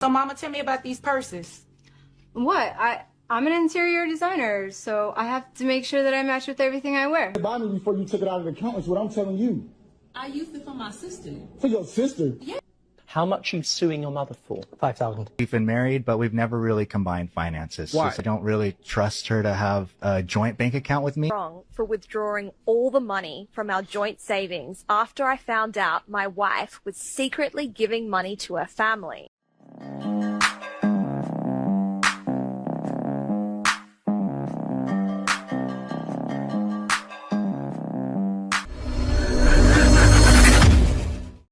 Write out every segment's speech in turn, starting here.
So mama, tell me about these purses. What? I'm an interior designer, so I have to make sure that I match with everything I wear. Buy me before you took it out of the account is what I'm telling you. I used it for my sister. For your sister? Yeah. How much are you suing your mother for? 5,000. We've been married, but we've never really combined finances. Why? I don't really trust her to have a joint bank account with me. Wrong for withdrawing all the money from our joint savings after I found out my wife was secretly giving money to her family.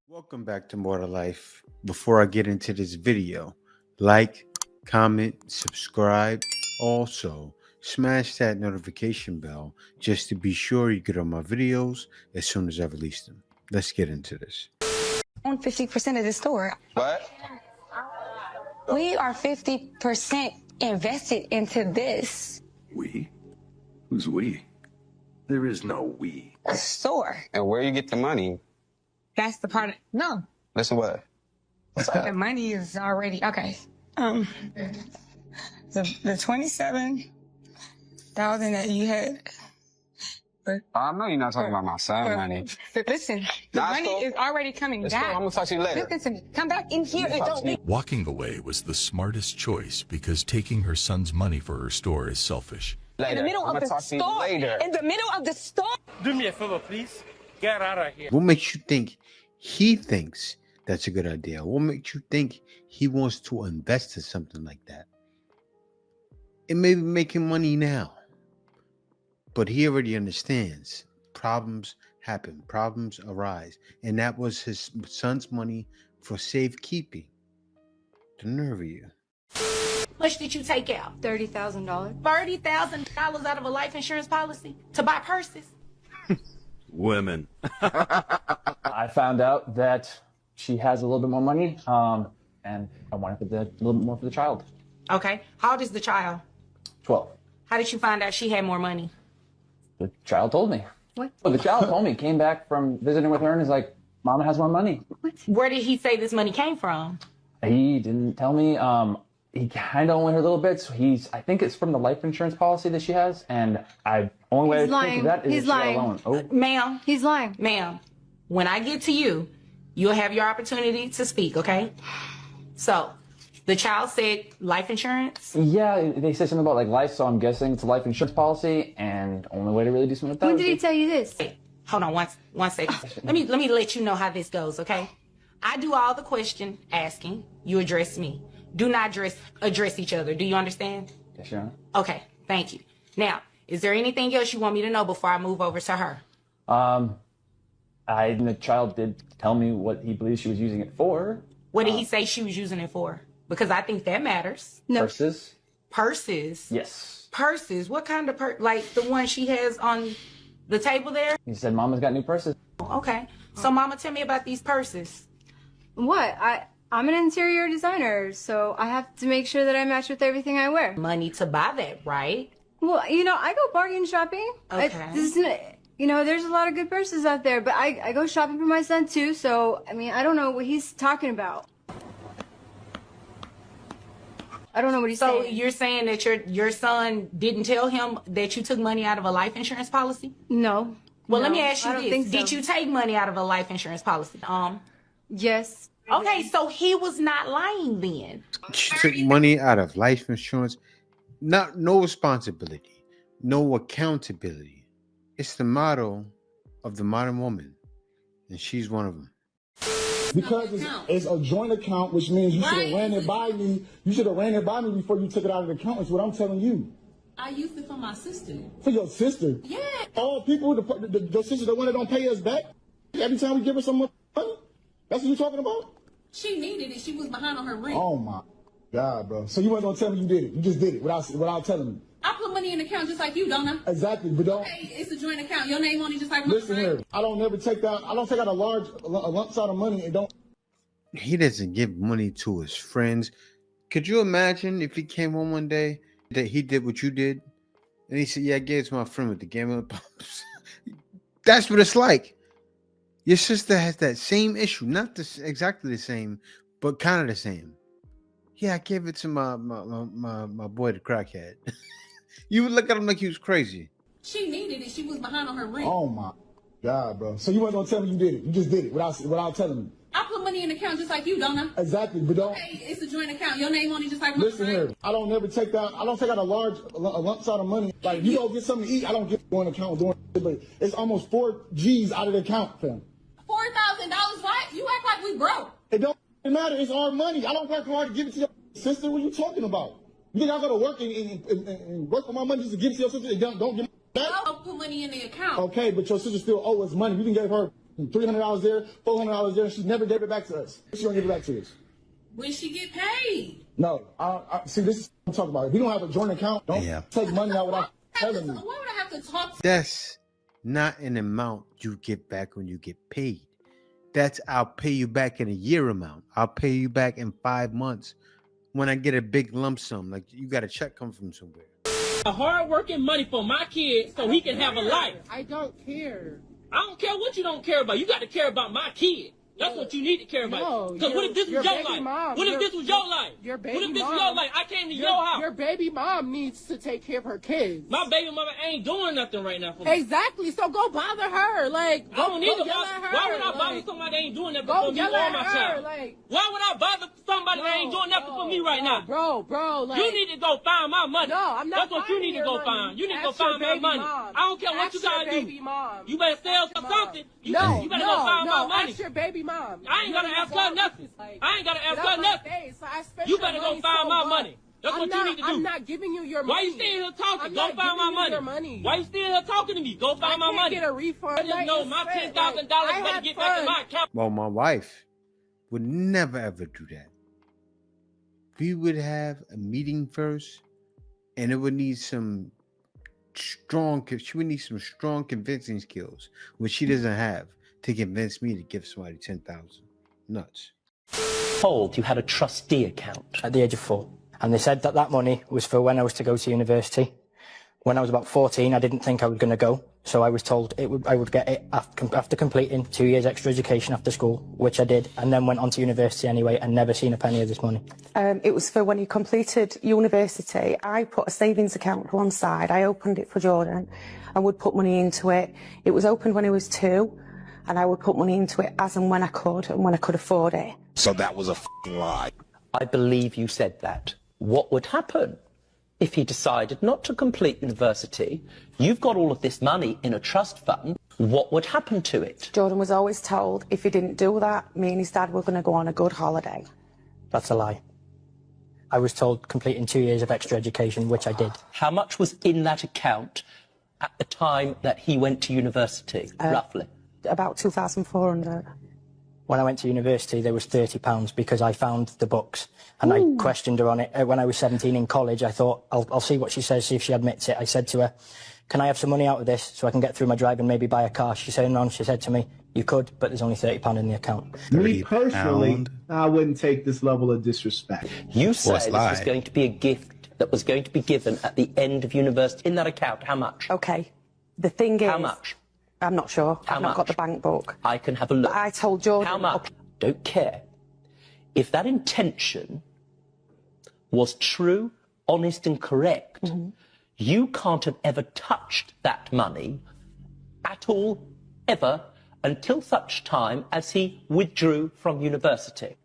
Welcome back to More to Life. Before I get into this video, like, comment, subscribe. Also, smash that notification bell just to be sure you get all my videos as soon as I release them. Let's get into this. On 50% of the store. What? We are 50% invested into this. We? Who's we? There is no we. Store. And where you get the money? That's the part. No. Listen, what? What's The that? money is already okay. The 27,000 that you had. I know you're not talking about my son money. Listen, the Nah, money cool. is already coming It's cool. back. I'm gonna talk to you later. Listen to me. Come back in here and don't. Walking away was the smartest choice because taking her son's money for her store is selfish. Later. In the middle I'm of gonna the talk to you store. later. In the middle of the store. Do me a favor, please. Get out of here. What makes you think he thinks that's a good idea? What makes you think he wants to invest in something like that? It may be making money now, but he already understands problems happen, problems arise, and that was his son's money for safekeeping. The nerve of you. How much did you take out? $30,000. $30,000 out of a life insurance policy to buy purses? Women. I found out that she has a little bit more money, and I wanted a little bit more for the child. Okay. How old is the child? 12. How did you find out she had more money? The child told me. What? Well, the child told me, came back from visiting with her and is like, Mama has more money. Where did he say this money came from? He didn't tell me. He kind of only heard little bits. I think it's from the life insurance policy that she has, and only way He's I think of that is He's that she got a lying. loan. Oh, Ma'am, He's lying. ma'am, when I get to you, you'll have your opportunity to speak, okay? So, the child said life insurance? yeah, they said something about like life, so I'm guessing it's a life insurance policy, and only way to really do something with that. When is did he tell you this? Hold on one second. Let me let you know how this goes, okay? I do all the question asking. You address me. Do not address each other. Do you understand? Yes, Your Honor. Okay, thank you. Now, is there anything else you want me to know before I move over to her? The child did tell me what he believes she was using it for. What did he say she was using it for? Because I think that matters. No. Purses? Purses? Yes. Purses? What kind of like the one she has on the table there? He said Mama's got new purses. Okay. So mama, tell me about these purses. What? I'm an interior designer, so I have to make sure that I match with everything I wear. Money to buy that, right? Well, I go bargain shopping. Okay. There's a lot of good purses out there, but I go shopping for my son too, so, I don't know what he's talking about. I don't know what he's So saying. you're saying that your son didn't tell him that you took money out of a life insurance policy? No. Well, let No, me ask you I don't this. think so. Did you take money out of a life insurance policy? Yes. Okay, so he was not lying then. She took money out of life insurance. No responsibility, no accountability. It's the motto of the modern woman, and she's one of them. Because it's a joint account, which means you should have ran it by me. You should have ran it by me before you took it out of the account is what I'm telling you. I used it for my sister. For your sister? Yeah. All people, the sister, the one that don't pay us back, every time we give her some money? That's what you're talking about? She needed it. She was behind on her rent. Oh my God, bro. So you weren't gonna tell me you did it. You just did it without telling me. I put money in the account just like you, don't I? Exactly, but don't. Hey, it's a joint account. Your name on it just like mine, Listen right? here. I don't take out a lump sum of money and don't. He doesn't give money to his friends. Could you imagine if he came home one day that he did what you did, and he said, "Yeah, I gave it to my friend with the gambling pumps." That's what it's like. Your sister has that same issue, not exactly the same, but kind of the same. Yeah, I gave it to my boy, the crackhead. You would look at him like he was crazy. She needed it. She was behind on her rent. Oh my God, bro. So you weren't gonna tell me you did it. You just did it without telling me. I put money in the account just like you, don't I? Exactly, but don't. Okay, it's a joint account. Your name on it just like Listen here. I don't take out a lump sum of money. Like you go get something to eat, I don't get one account doing it, but it's almost 4 G's out of the account, fam. $4,000, right? You act like we broke. It don't matter. It's our money. I don't work hard to give it to your sister. What are you talking about? You think I go to work and work for my money just to give it to your sister? Don't give me that? I'll put money in the account. Okay, but your sister still owes us money. You can give her $300 there, $400 there, and she never gave it back to us. She don't give it back to us. When she get paid. No, see, this is what I'm talking about. If you don't have a joint account, don't take money out without telling me. Why would I have to talk to? That's not an amount you get back when you get paid. That's I'll pay you back in a year amount. I'll pay you back in 5 months when I get a big lump sum. Like you got a check come from somewhere. Hard-working money for my kid so he can have a life. I don't care. I don't care what you don't care about. You got to care about my kid. That's what you need to care about. Because what if this was your life? What if this was your life? Your baby what if this mom, was your life? I came to your house. Your baby mom needs to take care of her kids. My baby mama ain't doing nothing right now for me. Exactly. So go bother her. Like, I don't need to yell at her. Why would I bother somebody that ain't doing nothing for me or my child? Why would I bother somebody that ain't doing nothing for me right now? Bro, like, you need to go find my money. No, I'm not. That's what you need to go find. You need to go find my money. I don't care what you gotta do. You better sell something. You better go find my money. Ask your baby mom. I ain't gonna ask her nothing. I ain't gotta ask her nothing. You better go find my money. That's what you need to do. I'm not giving you your money. Why you still here talking? Go find my money. Why you still here talking to me? Go find my money. I can't get a refund. I just know my $10,000 better get back in my account. Well, my wife would never ever do that. We would have a meeting first, and it would need some strong convincing skills, which she doesn't have, to convince me to give somebody 10,000. Nuts. Told you had a trustee account at the age of 4, and they said that that money was for when I was to go to university. When I was about 14, I didn't think I was going to go, so I was told I would get it after completing 2 years extra education after school, which I did, and then went on to university anyway and never seen a penny of this money. It was for when you completed university. I put a savings account to one side. I opened it for Jordan and would put money into it. It was opened when he was 2. And I would put money into it as and when I could afford it. So that was a f***ing lie. I believe you said that. What would happen if he decided not to complete university? You've got all of this money in a trust fund. What would happen to it? Jordan was always told if he didn't do that, me and his dad were going to go on a good holiday. That's a lie. I was told completing 2 years of extra education, which I did. How much was in that account at the time that he went to university, roughly? About 2,400. When I went to university, there was £30 because I found the books and I questioned her on it. When I was 17 in college, I thought, I'll see what she says, see if she admits it. I said to her, can I have some money out of this so I can get through my drive and maybe buy a car? She said no. She said to me, you could, but there's only £30 in the account. Me personally, I wouldn't take this level of disrespect. You said this was going to be a gift that was going to be given at the end of university. In that account, how much? Okay. The thing is... How much? I'm not sure. I've not got the bank book. I can have a look. But I told Jordan... How much? Don't care. If that intention was true, honest and correct, you can't have ever touched that money at all, ever, until such time as he withdrew from university.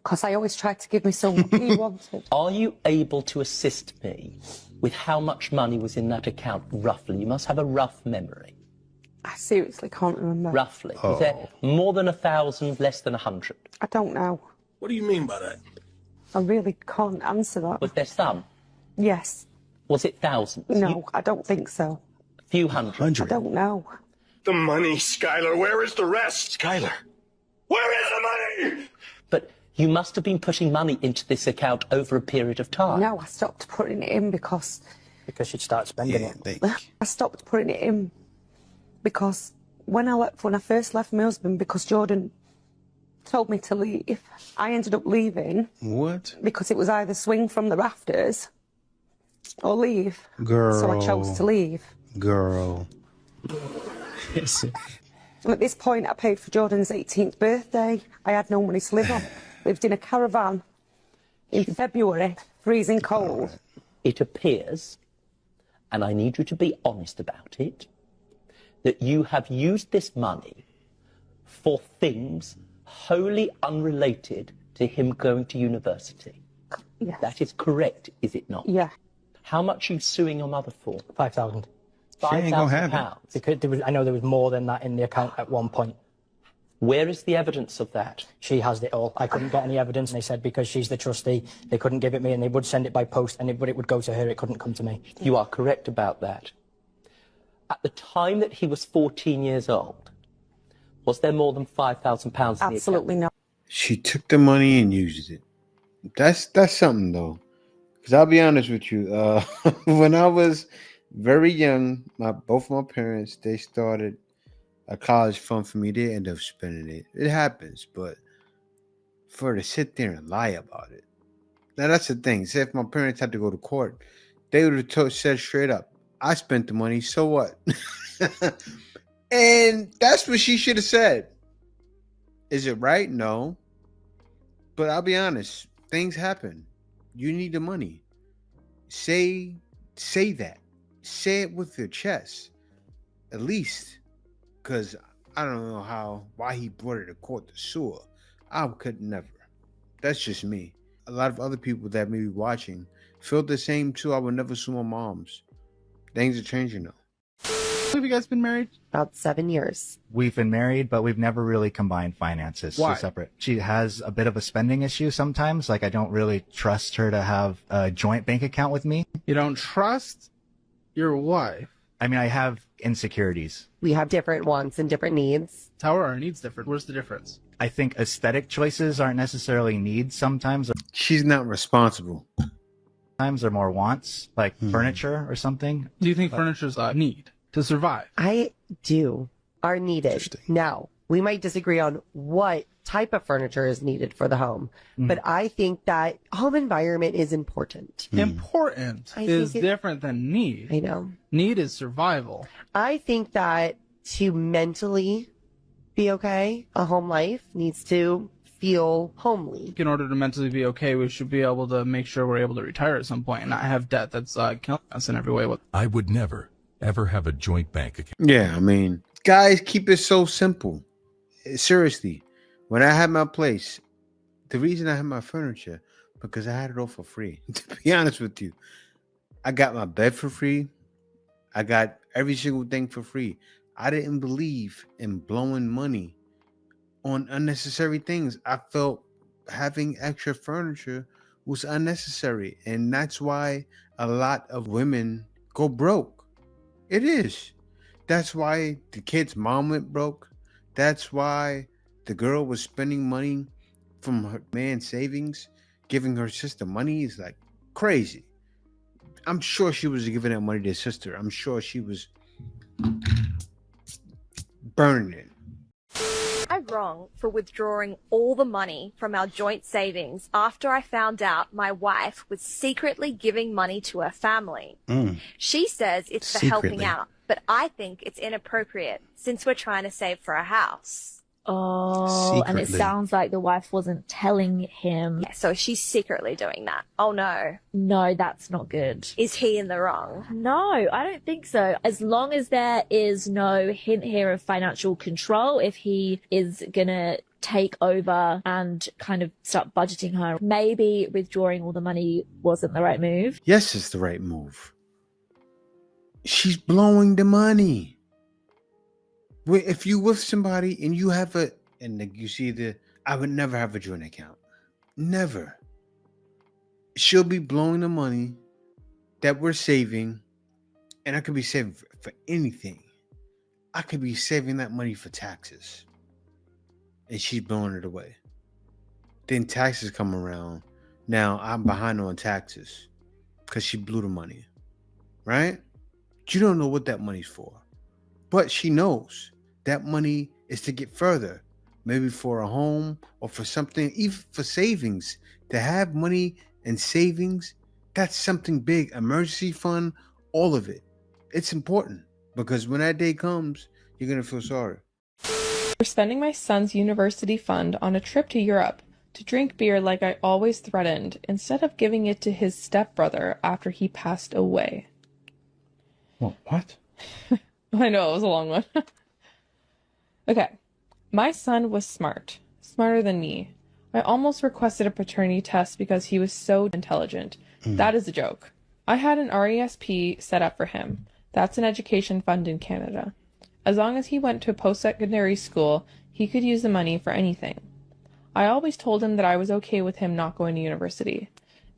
Because I always tried to give my son what he wanted. Are you able to assist me with how much money was in that account, roughly? You must have a rough memory. I seriously can't remember. Roughly. Is there more than 1,000, less than 100? I don't know. What do you mean by that? I really can't answer that. Was there some? Yes. Was it thousands? No, I don't think so. A few hundred? I don't know. The money, Skylar. Where is the rest? Skylar. Where is the money? But you must have been putting money into this account over a period of time. No, I stopped putting it in because... Because you'd start spending it. I stopped putting it in because when I first left my husband, because Jordan told me to leave, I ended up leaving. What? Because it was either swing from the rafters or leave. Girl. So I chose to leave. Girl. At this point, I paid for Jordan's 18th birthday. I had no money to live on. Lived in a caravan. In February, freezing cold. It appears, and I need you to be honest about it, that you have used this money for things wholly unrelated to him going to university. Yes. That is correct, is it not? Yeah. How much are you suing your mother for? 5,000. She ain't gonna have it. £5,000. Because I know there was more than that in the account at one point. Where is the evidence of that? She has it all. I couldn't get any evidence, and they said because she's the trustee, they couldn't give it me, and they would send it by post, but it would go to her. It couldn't come to me. You are correct about that. At the time that he was 14 years old, was there more than £5,000 in the account? Absolutely not. She took the money and used it. That's something though. Because I'll be honest with you, when I was very young, both my parents, they started a college fund for me. They end up spending it. It happens, but for her to sit there and lie about it. Now that's the thing. Say if my parents had to go to court, they would have said straight up, I spent the money, so what? And that's what she should have said. Is it right? No. But I'll be honest, things happen. You need the money. Say that. Say it with your chest. At least. Because I don't know why he brought her to court to sue her. I could never. That's just me. A lot of other people that may be watching feel the same too. I would never sue my moms. Things are changing though. Have you guys been married? About 7 years. We've been married, but we've never really combined finances. Why? So separate. She has a bit of a spending issue sometimes. Like I don't really trust her to have a joint bank account with me. You don't trust your wife. I mean, I have insecurities. We have different wants and different needs. How are our needs different? Where's the difference? I think aesthetic choices aren't necessarily needs sometimes. She's not responsible. Sometimes they're more wants, like furniture or something. Do you think furniture's a need to survive? I do. Are needed. Now, we might disagree on what type of furniture is needed for the home, but I think that home environment is important. Important is different than need. I know. Need is survival. I think that to mentally be okay, a home life needs to feel homely. In order to mentally be okay, we should be able to make sure we're able to retire at some point and not have debt that's killing us in every way. I would never, ever have a joint bank account. Yeah, I mean, guys, keep it so simple. Seriously, when I had my place, the reason I had my furniture, because I had it all for free. To be honest with you, I got my bed for free. I got every single thing for free. I didn't believe in blowing money on unnecessary things. I felt having extra furniture was unnecessary. And that's why a lot of women go broke. It is. That's why the kid's mom went broke. That's why the girl was spending money from her man's savings, giving her sister money is like crazy. I'm sure she was giving that money to her sister. I'm sure she was burning it. I'm wrong for withdrawing all the money from our joint savings after I found out my wife was secretly giving money to her family. She says it's for helping out, but I think it's inappropriate since we're trying to save for a house. Oh, and it sounds like the wife wasn't telling him. Yeah, so she's secretly doing that. Oh no. No, that's not good. Is he in the wrong? No, I don't think so. As long as there is no hint here of financial control, if he is gonna take over and kind of start budgeting her, maybe withdrawing all the money wasn't the right move. Yes, it's the right move. She's blowing the money. If you with somebody and you have you see I would never have a joint account. Never. She'll be blowing the money that we're saving, and I could be saving for anything. I could be saving that money for taxes, and she's blowing it away. Then taxes come around. Now I'm behind on taxes because she blew the money, right? You don't know what that money's for, but she knows that money is to get further, maybe for a home or for something, even for savings. To have money and savings, that's something big. Emergency fund, all of it. It's important because when that day comes, you're going to feel sorry. We're spending my son's university fund on a trip to Europe, to drink beer like I always threatened, instead of giving it to his stepbrother after he passed away. Well, what? I know, it was a long one. Okay. My son was smarter than me. I almost requested a paternity test because he was so intelligent. That is a joke. I had an RESP set up for him. That's an education fund in Canada. As long as he went to a post-secondary school, he could use the money for anything. I always told him that I was okay with him not going to university.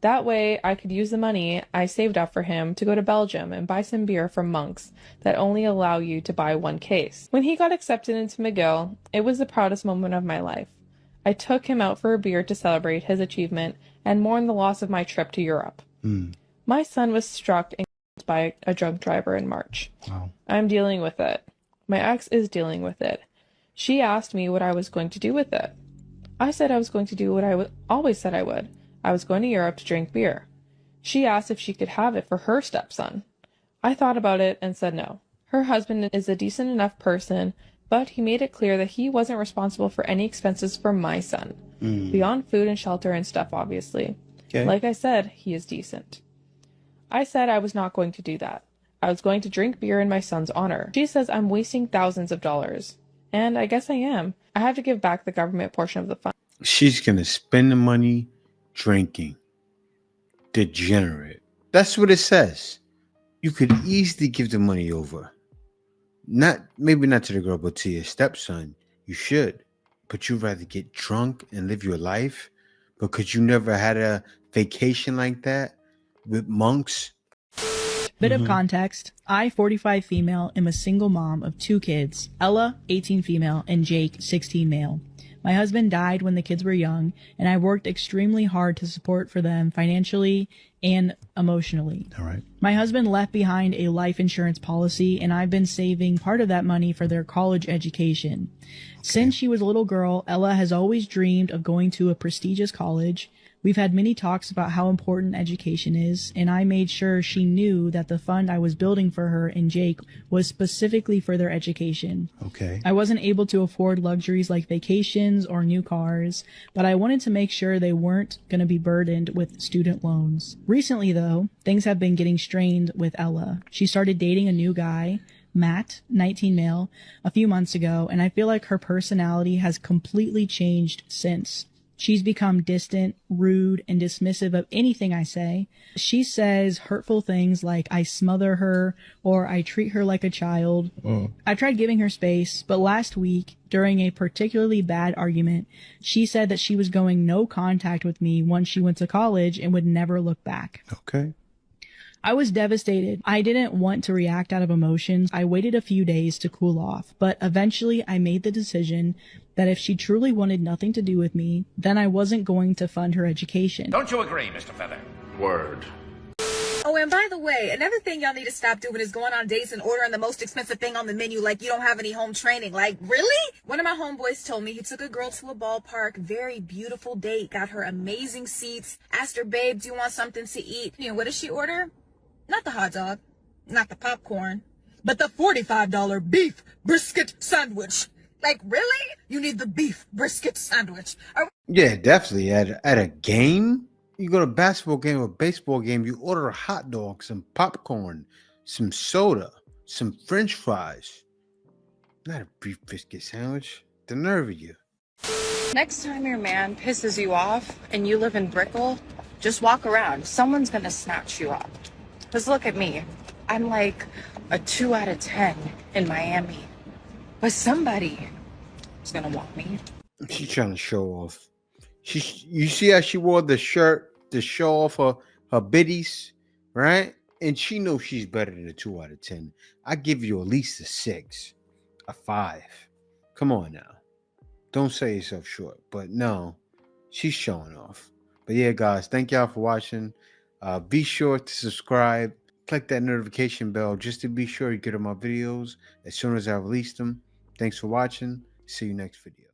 That way, I could use the money I saved up for him to go to Belgium and buy some beer from monks that only allow you to buy one case. When he got accepted into McGill, it was the proudest moment of my life. I took him out for a beer to celebrate his achievement and mourn the loss of my trip to Europe. My son was struck and killed by a drunk driver in March. Wow. I'm dealing with it. My ex is dealing with it. She asked me what I was going to do with it. I said I was going to do what I always said I would. I was going to Europe to drink beer. She asked if she could have it for her stepson. I thought about it and said no. Her husband is a decent enough person, but he made it clear that he wasn't responsible for any expenses for my son. Beyond food and shelter and stuff, obviously. Okay. Like I said, he is decent. I said I was not going to do that. I was going to drink beer in my son's honor. She says I'm wasting thousands of dollars. And I guess I am. I have to give back the government portion of the fund. She's going to spend the money drinking. Degenerate. That's what it says. You could easily give the money over. Maybe not to the girl, but to your stepson. You should. But you'd rather get drunk and live your life because you never had a vacation like that with monks. Bit of context. I, 45 female, am a single mom of 2 kids, Ella, 18 female, and Jake, 16 male. My husband died when the kids were young, and I worked extremely hard to support for them financially and emotionally. All right. My husband left behind a life insurance policy, and I've been saving part of that money for their college education. Since she was a little girl, Ella has always dreamed of going to a prestigious college. We've had many talks about how important education is, and I made sure she knew that the fund I was building for her and Jake was specifically for their education. Okay. I wasn't able to afford luxuries like vacations or new cars, but I wanted to make sure they weren't going to be burdened with student loans. Recently, though, things have been getting strained with Ella. She started dating a new guy, Matt, 19 male, a few months ago, and I feel like her personality has completely changed since. She's become distant, rude, and dismissive of anything I say. She says hurtful things like I smother her or I treat her like a child. I tried giving her space, but last week, during a particularly bad argument, she said that she was going no contact with me once she went to college and would never look back. Okay. I was devastated. I didn't want to react out of emotions. I waited a few days to cool off, but eventually I made the decision that if she truly wanted nothing to do with me, then I wasn't going to fund her education. Don't you agree, Mr. Feather? Word. Oh, and by the way, another thing y'all need to stop doing is going on dates and ordering the most expensive thing on the menu like you don't have any home training. Like, really? One of my homeboys told me he took a girl to a ballpark, very beautiful date, got her amazing seats, asked her, babe, do you want something to eat? You know, what did she order? Not the hot dog, not the popcorn, but the $45 beef brisket sandwich. Like, really? You need the beef brisket sandwich. Yeah, definitely. At a game, you go to a basketball game or baseball game, you order a hot dog, some popcorn, some soda, some French fries. Not a beef biscuit sandwich. The nerve of you. Next time your man pisses you off and you live in Brickell, just walk around. Someone's gonna snatch you up. Because look at me. I'm like a 2 out of 10 in Miami. But somebody is gonna want me. She's trying to show off. You see how she wore the shirt to show off her biddies, right? And she knows she's better than a 2 out of 10. I give you at least a 6, a 5. Come on now. Don't sell yourself short. But no, she's showing off. But yeah, guys, thank y'all for watching. Be sure to subscribe. Click that notification bell just to be sure you get all my videos as soon as I release them. Thanks for watching. See you next video.